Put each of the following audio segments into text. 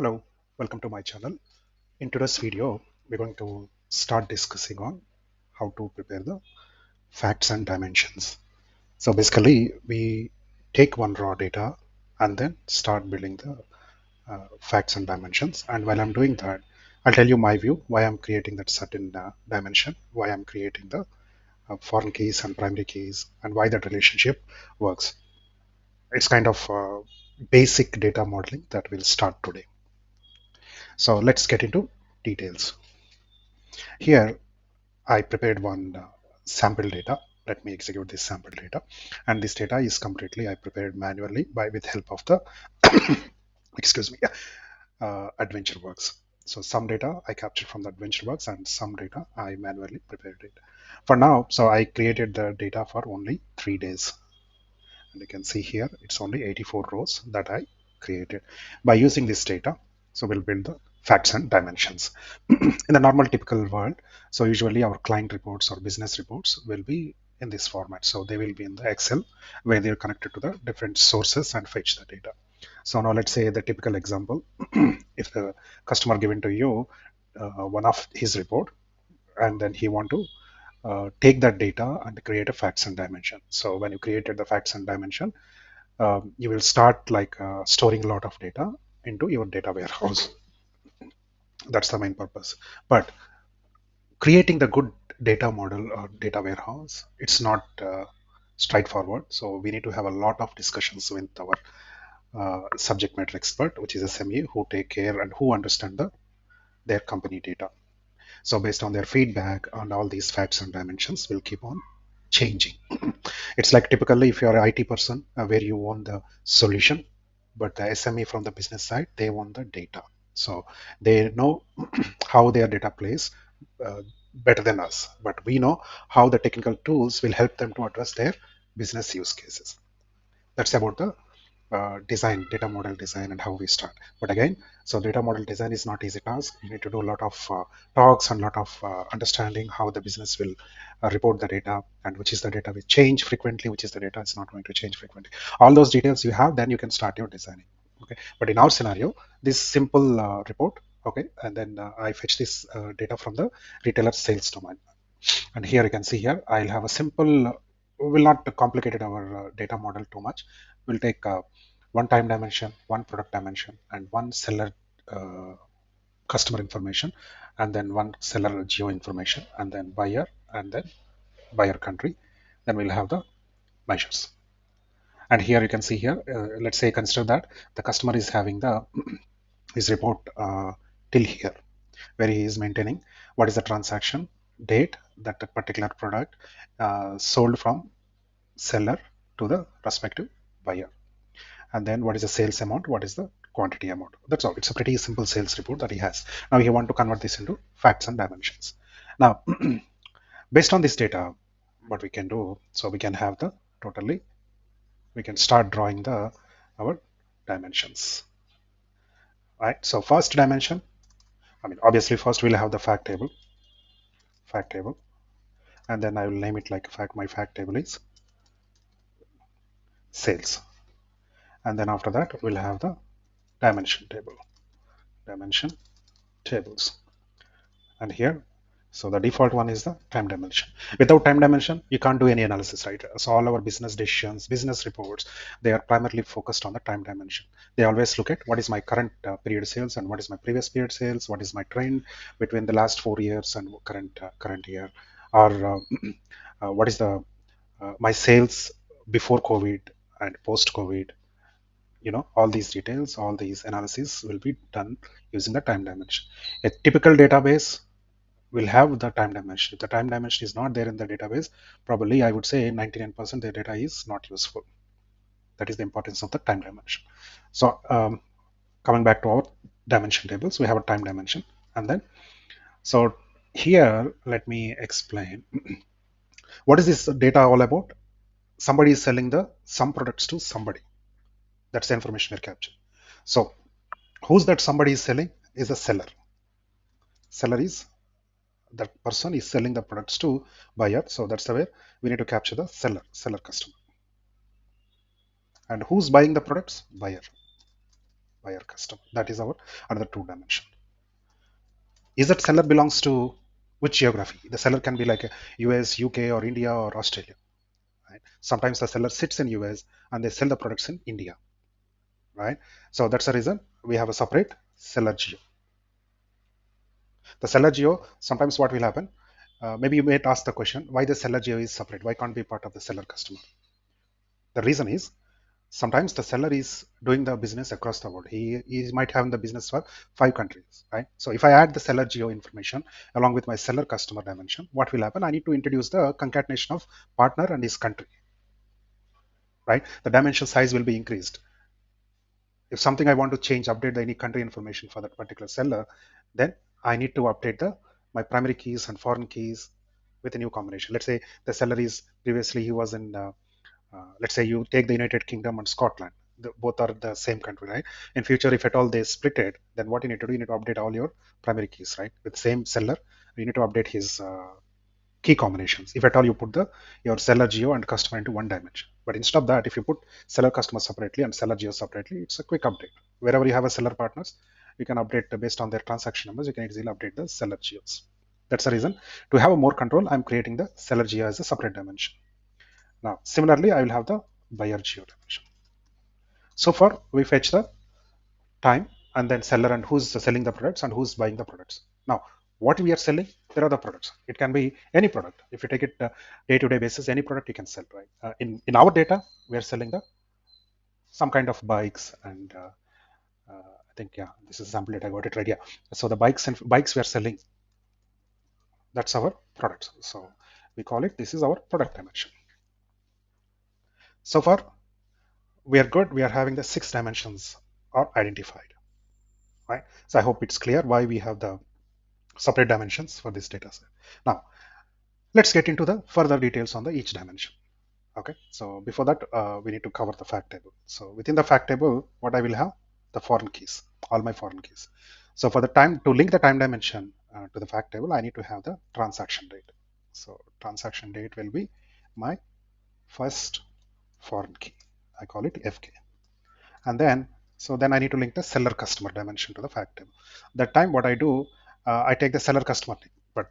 Hello, welcome to my channel. In today's video, we're going to start discussing on how to prepare the facts and dimensions. So basically, we take one raw data and then start building the facts and dimensions. And while I'm doing that, I'll tell you my view, why I'm creating that certain dimension, why I'm creating the foreign keys and primary keys, and why that relationship works. It's kind of basic data modeling that we'll start today. So let's get into details. Here, I prepared one sample data. Let me execute this sample data. And this data is completely I prepared manually by with help of the excuse me AdventureWorks. So some data I captured from the AdventureWorks and some data I manually prepared it. For now, so I created the data for only 3 days. And you can see here it's only 84 rows that I created. By using this data, so we'll build the facts and dimensions. In the normal typical world, so usually our client reports or business reports will be in this format. So they will be in the Excel where they're connected to the different sources and fetch the data. So now let's say the typical example, if the customer given to you one of his report and then he want to take that data and create a facts and dimension. So when you created the facts and dimension, you will start like storing a lot of data into your data warehouse. That's the main purpose. But creating the good data model or data warehouse, it's not straightforward. So we need to have a lot of discussions with our subject matter expert, which is SME, who take care and who understand their company data. So based on their feedback and all these facts and dimensions will keep on changing. It's like typically if you're an IT person where you own the solution, but the SME from the business side, they own the data. So they know how their data plays better than us, but we know how the technical tools will help them to address their business use cases. That's about the design, data model design, and how we start. But again, so data model design is not easy task. You need to do a lot of talks and a lot of understanding how the business will report the data and which is the data will change frequently, which is the data is not going to change frequently. All those details you have, then you can start your designing. Okay, but in our scenario, this simple report. Okay, and then I fetch this data from the retailer sales domain. And here you can see here, I'll have a simple, we will not complicate our data model too much. We'll take one time dimension, one product dimension, and one seller uh, customer information, and then one seller geo information, and then buyer, and then buyer country. Then we'll have the measures. And here you can see here, let's say consider that the customer is having the his report till here, where he is maintaining what is the transaction date that the particular product sold from seller to the respective buyer, and then what is the sales amount, what is the quantity amount. That's all. It's a pretty simple sales report that he has. Now you want to convert this into facts and dimensions. Now based on this data, what we can do, so we can have the totally, we can start drawing the our dimensions, right? So first dimension, I mean obviously first we'll have the fact table, and then I will name it like fact, my fact table is sales, and then after that we'll have the dimension table, dimension tables. And here, so the default one is the time dimension. Without time dimension, you can't do any analysis, right? So all our business decisions, business reports, they are primarily focused on the time dimension. They always look at what is my current period sales and what is my previous period sales, what is my trend between the last 4 years and current year, or what is the my sales before COVID and post COVID. All these details, all these analysis will be done using the time dimension. A typical database will have the time dimension. If the time dimension is not there in the database, probably I would say 99% the data is not useful. That is the importance of the time dimension. So coming back to our dimension tables, we have a time dimension, and then so here let me explain what is this data all about. Somebody is selling the some products to somebody. That's the information we're capturing. So who's that somebody is selling is a seller. Seller is that person is selling the products to buyer. So that's the way we need to capture the seller customer. And who's buying the products? Buyer. buyer customer. That is our another two dimension. Is that seller belongs to which geography? The seller can be like a US, UK, or India, or Australia. Right? Sometimes the seller sits in US and they sell the products in India. Right? So that's the reason we have a separate seller geo. The seller geo, sometimes what will happen? Maybe you may ask the question, why the seller geo is separate? Why can't be part of the seller customer? The reason is sometimes the seller is doing the business across the world. He might have the business for 5 countries, right? So if I add the seller geo information along with my seller customer dimension, what will happen? I need to introduce the concatenation of partner and his country, right? The dimension size will be increased. If something I want to change, update the any country information for that particular seller, then I need to update the my primary keys and foreign keys with a new combination. Let's say the seller is previously he was in let's say you take the United Kingdom and Scotland. Both are the same country, right? In future, if at all they split it, then what you need to do, you need to update all your primary keys, right? With same seller, you need to update his key combinations. If at all you put the your seller geo and customer into one dimension. But instead of that, if you put seller customer separately and seller geo separately, it's a quick update. Wherever you have a seller partners, you can update based on their transaction numbers. You can easily update the seller geos. That's the reason. To have a more control, I'm creating the seller geo as a separate dimension. Now, similarly, I will have the buyer geo dimension. So far, we fetch the time and then seller and who's selling the products and who's buying the products. Now, what we are selling, there are the products. It can be any product. If you take it day-to-day basis, any product you can sell, right? In our data, we are selling the some kind of bikes and I think yeah, this is sample data. I got it right. Yeah. So the bikes we are selling, that's our products. So we call it. This is our product dimension. So far, we are good. We are having the 6 dimensions are identified, right? So I hope it's clear why we have the separate dimensions for this data set. Now, let's get into the further details on the each dimension. Okay, so before that, we need to cover the fact table. So within the fact table, what I will have? The foreign keys, all my foreign keys. So for the time, to link the time dimension to the fact table, I need to have the transaction date. So transaction date will be my first foreign key. I call it FK. And then then I need to link the seller customer dimension to the fact table. That time what I do, I take the seller customer name, but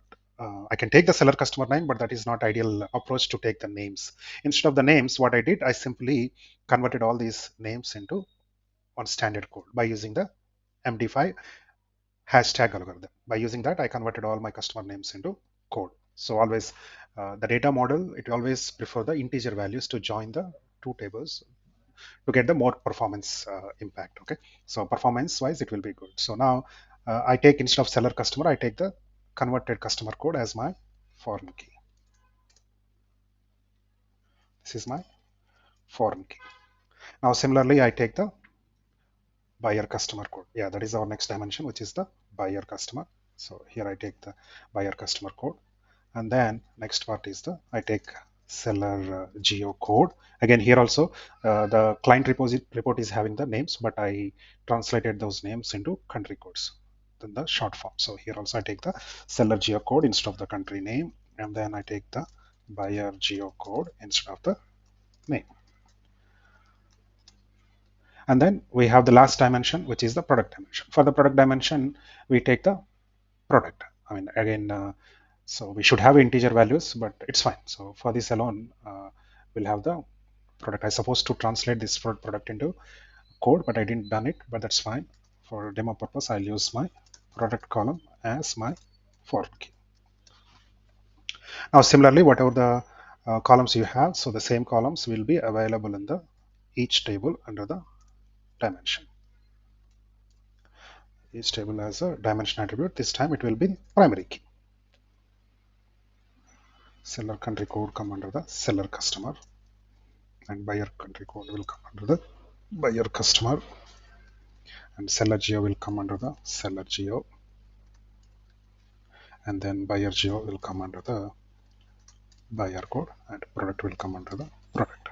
I can take the seller customer name, but that is not ideal approach to take the names. Instead of the names, what I did, I simply converted all these names into one standard code by using the MD5 hashtag algorithm. By using that, I converted all my customer names into code. So always the data model, it always prefer the integer values to join the two tables to get the more performance impact. Okay, so performance wise it will be good. So now I take, instead of seller customer, I take the converted customer code as my foreign key. This is my foreign key. Now similarly, I take the buyer customer code. Yeah, that is our next dimension, which is the buyer customer. So here I take the buyer customer code, and then next part is the I take seller geo code. Again, here also the client report is having the names, but I translated those names into country codes, then the short form. So here also I take the seller geo code instead of the country name, and then I take the buyer geo code instead of the name. And then we have the last dimension, which is the product dimension. For the product dimension, we take the product. I mean, again, so we should have integer values, but it's fine. So for this alone, we'll have the product. I supposed to translate this product into code, but I didn't done it, but that's fine. For demo purpose, I'll use my product column as my foreign key. Now, similarly, whatever the columns you have, so the same columns will be available in the each table under the dimension. Each table has a dimension attribute. This time it will be primary key. Seller country code come under the seller customer, and buyer country code will come under the buyer customer, and seller geo will come under the seller geo, and then buyer geo will come under the buyer code, and product will come under the product.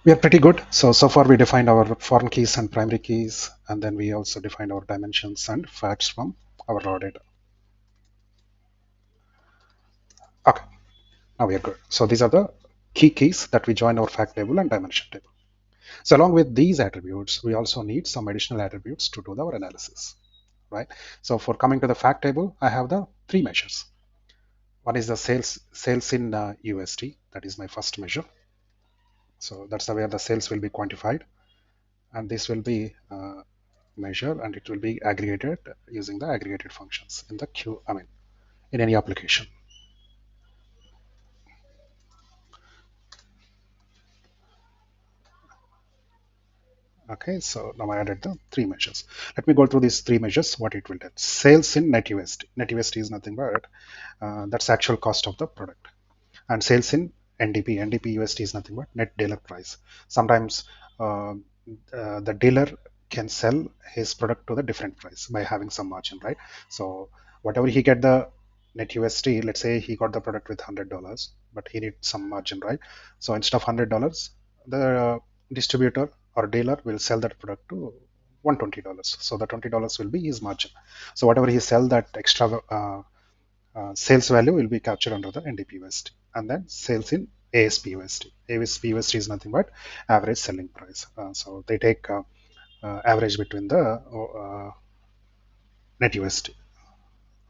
We are pretty good. So far we defined our foreign keys and primary keys, and then we also defined our dimensions and facts from our raw data. Okay, now we are good. So these are the key keys that we join our fact table and dimension table. So along with these attributes, we also need some additional attributes to do our analysis, right? So for coming to the fact table, I have the three measures. One is the sales in USD. That is my first measure. So that's the where the sales will be quantified, and this will be measured, and it will be aggregated using the aggregated functions in the Q. I mean, in any application. Okay, so now I added the three measures. Let me go through these three measures. What it will do: sales in net USD. Net USD is nothing but that's actual cost of the product, and sales in NDP. NDP USD is nothing but net dealer price. Sometimes uh, the dealer can sell his product to the different price by having some margin, right? So whatever he get the net USD, let's say he got the product with $100, but he needs some margin, right? So instead of $100, the distributor or dealer will sell that product to $120. So the $20 will be his margin. So whatever he sell, that extra sales value will be captured under the NDP USD, and then sales in ASP USD. ASP USD is nothing but average selling price. So they take average between the net USD.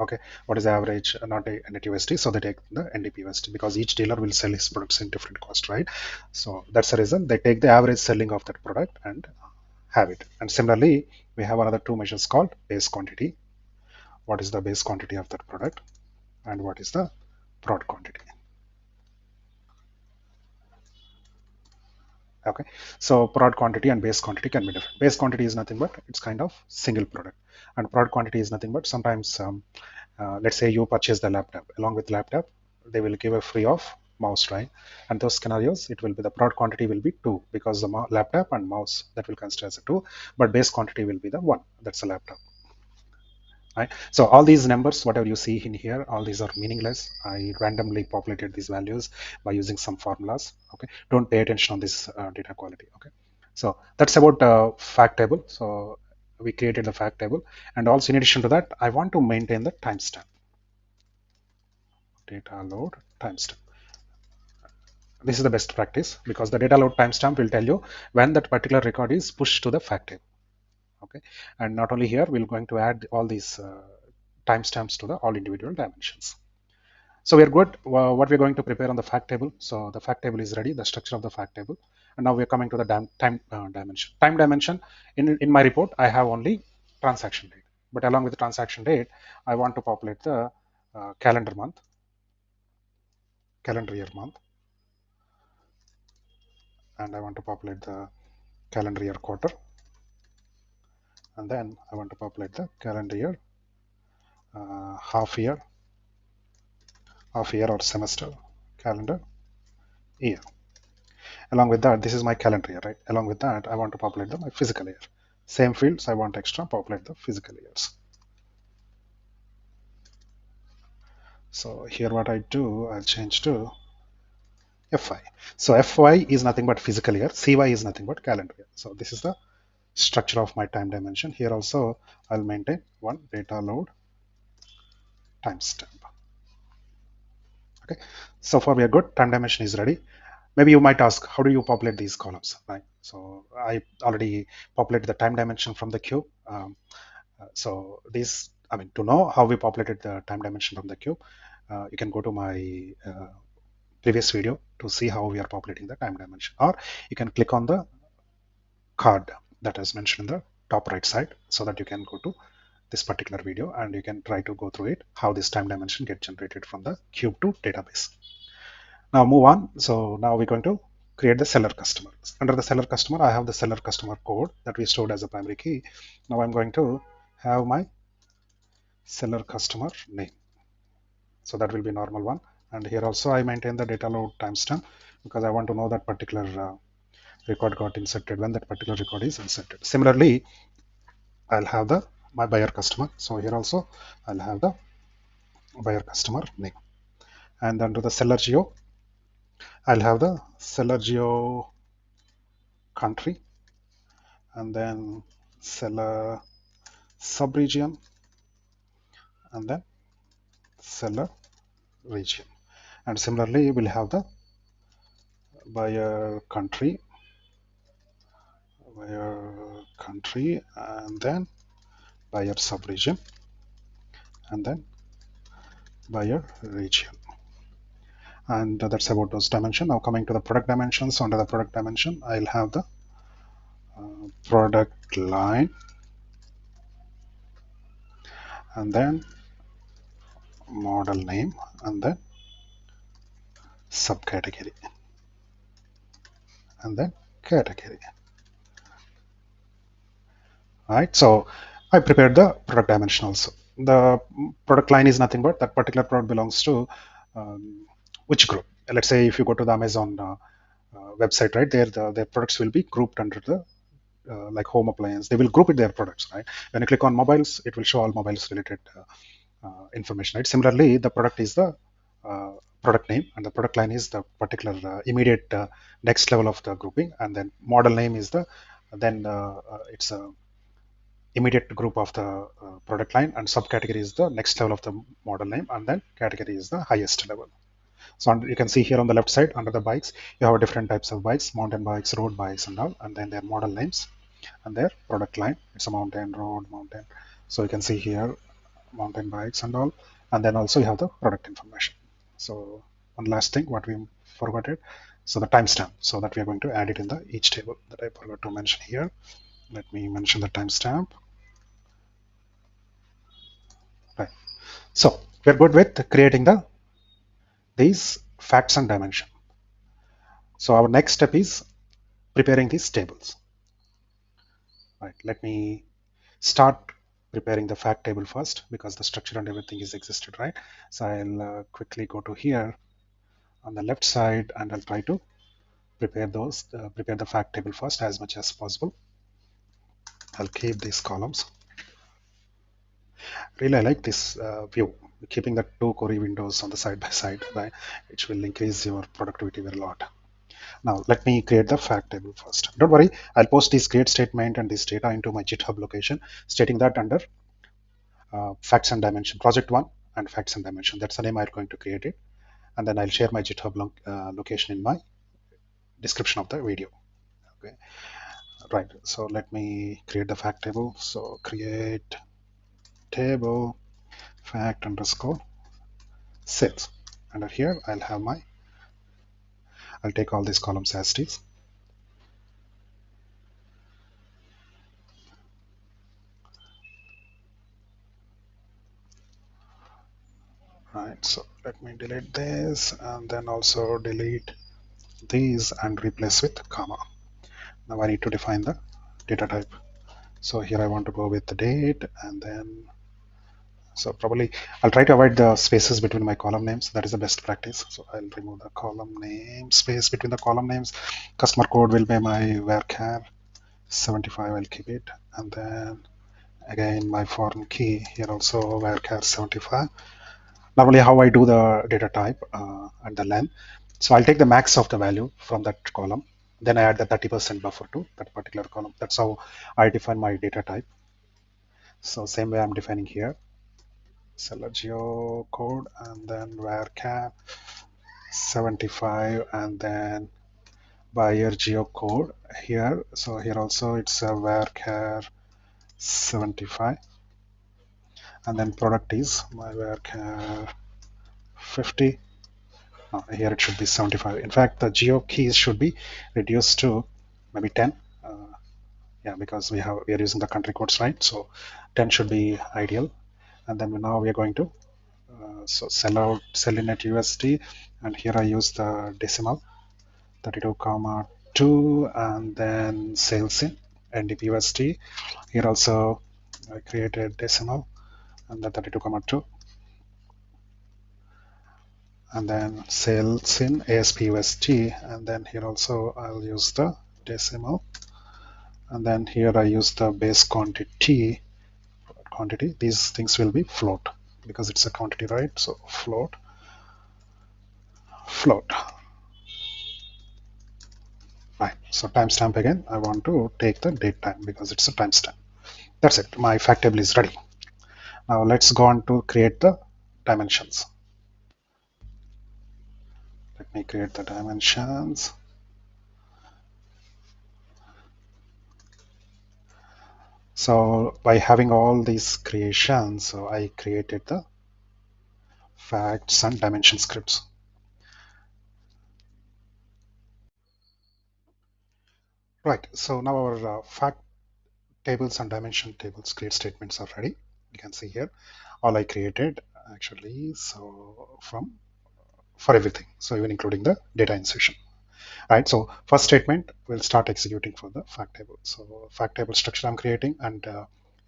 Okay, what is the average? Not a net USD, so they take the NDP USD because each dealer will sell his products in different cost, right? So that's the reason they take the average selling of that product and have it. And similarly, we have another two measures called base quantity. What is the base quantity of that product, and what is the prod quantity? Okay, so prod quantity and base quantity can be different. Base quantity is nothing but it's kind of single product, and prod quantity is nothing but sometimes let's say you purchase the laptop. Along with laptop, they will give a free of mouse, right? And those scenarios, it will be the prod quantity will be two because the laptop and mouse, that will consider as a two, but base quantity will be the one, that's a laptop, right? So all these numbers, whatever you see in here, all these are meaningless. I randomly populated these values by using some formulas. Okay, don't pay attention on this data quality. Okay, so that's about fact table. So we created the fact table, and also in addition to that, I want to maintain the timestamp. Data load timestamp. This is the best practice because the data load timestamp will tell you when that particular record is pushed to the fact table. Okay, and not only here, we're going to add all these timestamps to the all individual dimensions. So we're good. What we're going to prepare on the fact table. So the fact table is ready, the structure of the fact table. And now we're coming to the time dimension. Time dimension, in my report, I have only transaction date. But along with the transaction date, I want to populate the calendar month, calendar year month, and I want to populate the calendar year quarter. And then I want to populate the calendar year, half year, or semester, calendar year. Along with that, this is my calendar year, right? Along with that, I want to populate my physical year. Same fields, I want extra populate the physical years. So here what I do, I'll change to FY. So FY is nothing but physical year, CY is nothing but calendar year. So this is the structure of my time dimension. Here also I'll maintain one data load timestamp. Okay, so far we are good. Time dimension is ready. Maybe you might ask, how do you populate these columns, right? So I already populated the time dimension from the cube. So this, I mean, to know how we populated the time dimension from the cube, you can go to my previous video to see how we are populating the time dimension, or you can click on the card that is mentioned in the top right side so that you can go to this particular video and you can try to go through it, how this time dimension get generated from the cube to database. Now move on. So now we're going to create the seller customer. Under the seller customer, I have the seller customer code that we stored as a primary key. Now I'm going to have my seller customer name. So that will be normal one. And here also I maintain the data load timestamp because I want to know that particular record got inserted when that particular record is inserted. Similarly, I'll have the my buyer customer. So here also I'll have the buyer customer name. And under the seller geo, I'll have the seller geo country, and then seller subregion, and then seller region. And similarly, we'll have the buyer country, buyer country, and then buyer subregion, and then buyer region. And that's about those dimension. Now coming to the product dimensions, under the product dimension, I'll have the product line, and then model name, and then subcategory, and then category. Right, so I prepared the product dimensionals. The product line is nothing but that particular product belongs to which group. Let's say if you go to the Amazon website, right there, their products will be grouped under the like home appliance. They will group it their products, right? When you click on mobiles, it will show all mobiles related information, right? Similarly, the product is the product name, and the product line is the particular immediate next level of the grouping, and then model name is the then it's a immediate group of the product line, and subcategory is the next level of the model name, and then category is the highest level. So you can see here on the left side under the bikes, you have different types of bikes: mountain bikes, road bikes, and all, and then their model names and their product line. It's a mountain, road, mountain. So you can see here mountain bikes and all, and then also you have the product information. So one last thing what we forgot it, so the timestamp, so that we are going to add it in the each table that I forgot to mention here. Let me mention the timestamp. Right. So we're good with creating these facts and dimension. So our next step is preparing these tables. Right. Let me start preparing the fact table first because the structure and everything is existed, right? So I'll quickly go to here on the left side, and I'll try to prepare the fact table first as much as possible. I'll keep these columns. Really, I like this view, keeping the two query windows on the side by side, right? It will increase your productivity very lot. Now let me create the fact table first. Don't worry, I'll post this create statement and this data into my GitHub location, stating that under facts and dimension, project one and facts and dimension. That's the name I'm going to create it. And then I'll share my GitHub location in my description of the video. Okay, right. So let me create the fact table. So create table fact underscore sales. Under here, I'll take all these columns as is. Right, so let me delete this and then also delete these and replace with comma. Now I need to define the data type. So here I want to go with the date, and then so probably I'll try to avoid the spaces between my column names. That is the best practice. So I'll remove the column name space between the column names. Customer code will be my varchar 75. I'll keep it, and then again my foreign key here also varchar 75. Normally how I do the data type and the length. So I'll take the max of the value from that column. Then I add the 30% buffer to that particular column. That's how I define my data type. So same way I'm defining here. Seller geo code and then varchar 75 and then buyer geo code here. So here also it's a varchar 75 and then product is my varchar 50. Here it should be 75. In fact, the geo keys should be reduced to maybe 10. Yeah, because we are using the country codes, right? So 10 should be ideal. And then now we are going to so sell in at USD, and here I use the decimal 32 comma 2, and then sales in NDP USD. Here also I created decimal and then 32 comma 2, and then sales in ASP USD, and then here also I'll use the decimal, and then here I use the base quantity. These things will be float because it's a quantity, right? So float. Right. So timestamp again. I want to take the date time because it's a timestamp. That's it. My fact table is ready. Now let's go on to create the dimensions. Let me create the dimensions. So by having all these creations, so I created the facts and dimension scripts. Right, so now our fact tables and dimension tables create statements are ready. You can see here all I created actually, so from for everything, so even including the data insertion. Right, so first statement will start executing for the fact table. So fact table structure I'm creating and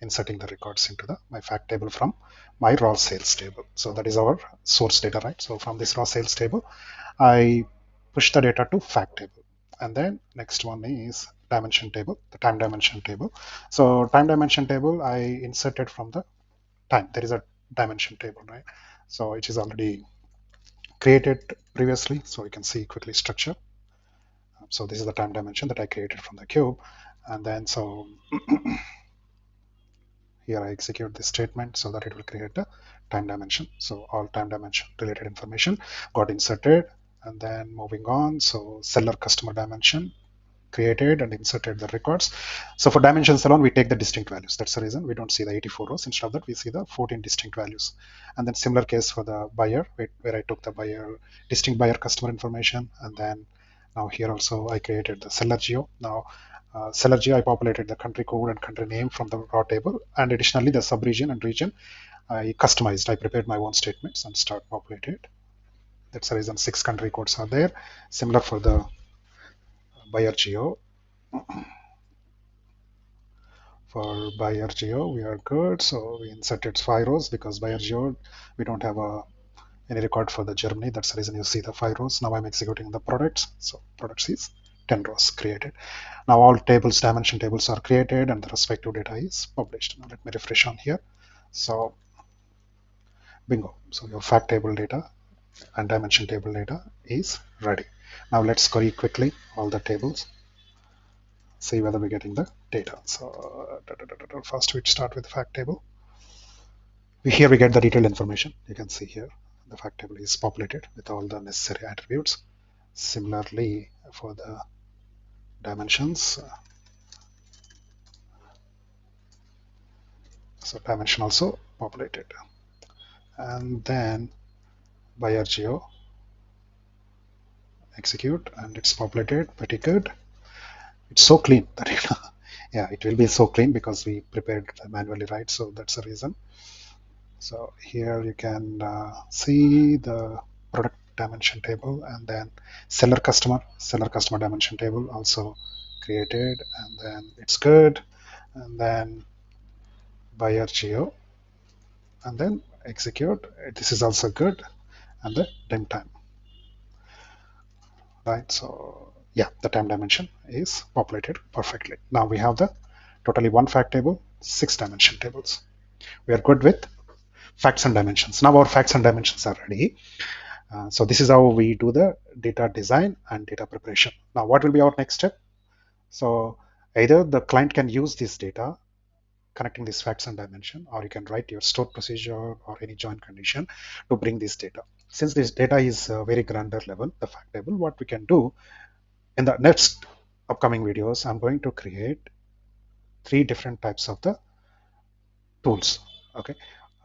inserting the records into the my fact table from my raw sales table. So that is our source data, right? So from this raw sales table I push the data to fact table. And then next one is dimension table, the time dimension table. So time dimension table I inserted from the time. There is a dimension table, right? So it is already created previously, so you can see quickly structure. So this is the time dimension that I created from the cube. And then so here I execute this statement so that it will create a time dimension. So all time dimension related information got inserted. And then moving on, so seller customer dimension created and inserted the records. So for dimensions alone, we take the distinct values. That's the reason we don't see the 84 rows. Instead of that, we see the 14 distinct values. And then similar case for the buyer, where I took the buyer distinct buyer customer information. And then now here also I created the seller geo. Now seller geo, I populated the country code and country name from the raw table. And additionally, the sub-region and region, I customized. I prepared my own statements and start populated. That's the reason 6 country codes are there. Similar for the buyer geo. For buyer geo, we are good. So we inserted 5 rows because buyer geo, we don't have any record for the Germany. That's the reason you see the 5 rows. Now I'm executing the products. So products is 10 rows created. Now all tables, dimension tables are created and the respective data is published. Now let me refresh on here. So bingo. So your fact table data and dimension table data is ready. Now let's query quickly all the tables, see whether we're getting the data. So first we start with the fact table. Here we get the detailed information. You can see here the fact table is populated with all the necessary attributes. Similarly, for the dimensions, so dimension also populated. And then buyer geo execute and it's populated pretty good. It's so clean that yeah, it will be so clean because we prepared manually, right? So that's the reason. So here you can see the product dimension table and then seller customer dimension table also created, and then it's good, and then buyer geo and then execute. This is also good, and the time time, right? So yeah, the time dimension is populated perfectly. Now we have the totally one fact table, 6 dimension tables. We are good with facts and dimensions. Now our facts and dimensions are ready. So this is how we do the data design and data preparation. Now, what will be our next step? So either the client can use this data, connecting these facts and dimension, or you can write your stored procedure or any join condition to bring this data. Since this data is very granular level, the fact table, what we can do in the next upcoming videos, I'm going to create 3 different types of the tools. Okay.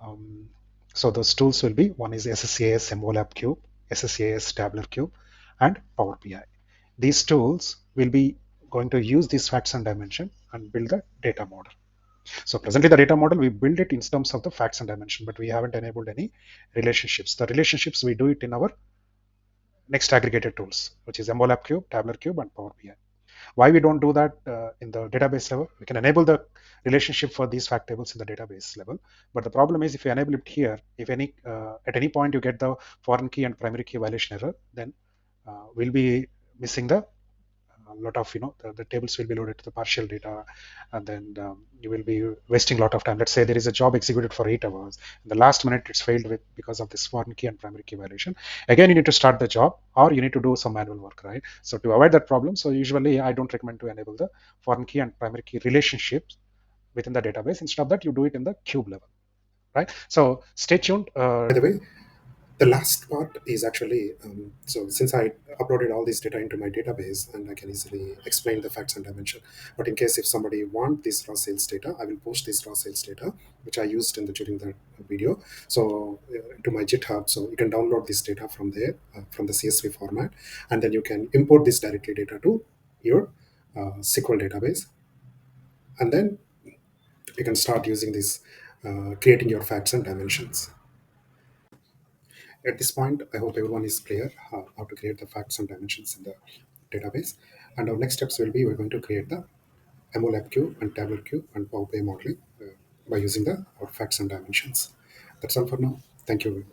Um, so those tools will be, one is SSAS MOLAB Cube, SSAS Tabular Cube, and Power BI. These tools will be going to use these facts and dimension and build the data model. So presently the data model, we build it in terms of the facts and dimension, but we haven't enabled any relationships. The relationships we do it in our next aggregated tools, which is MOLAB Cube, Tabular Cube, and Power BI. Why we don't do that in the database level? We can enable the relationship for these fact tables in the database level, but the problem is if you enable it here, if any at any point you get the foreign key and primary key violation error, then we'll be missing the a lot of the tables will be loaded to the partial data, and then you will be wasting a lot of time. Let's say there is a job executed for 8 hours, in the last minute it's failed with because of this foreign key and primary key violation. Again, you need to start the job or you need to do some manual work, right? So to avoid that problem, so usually I don't recommend to enable the foreign key and primary key relationships within the database. Instead of that, you do it in the cube level, right? So stay tuned. By the way, The last part is actually, so since I uploaded all this data into my database and I can easily explain the facts and dimension, but in case if somebody want this raw sales data, I will post this raw sales data which I used in the during the video, so to my GitHub. So you can download this data from there, from the CSV format, and then you can import this directly data to your SQL database, and then you can start using this, creating your facts and dimensions. At this point, I hope everyone is clear how to create the facts and dimensions in the database. And our next steps will be, we're going to create the MOLAB queue and tabular queue and Power BI modeling by using the our facts and dimensions. That's all for now. Thank you.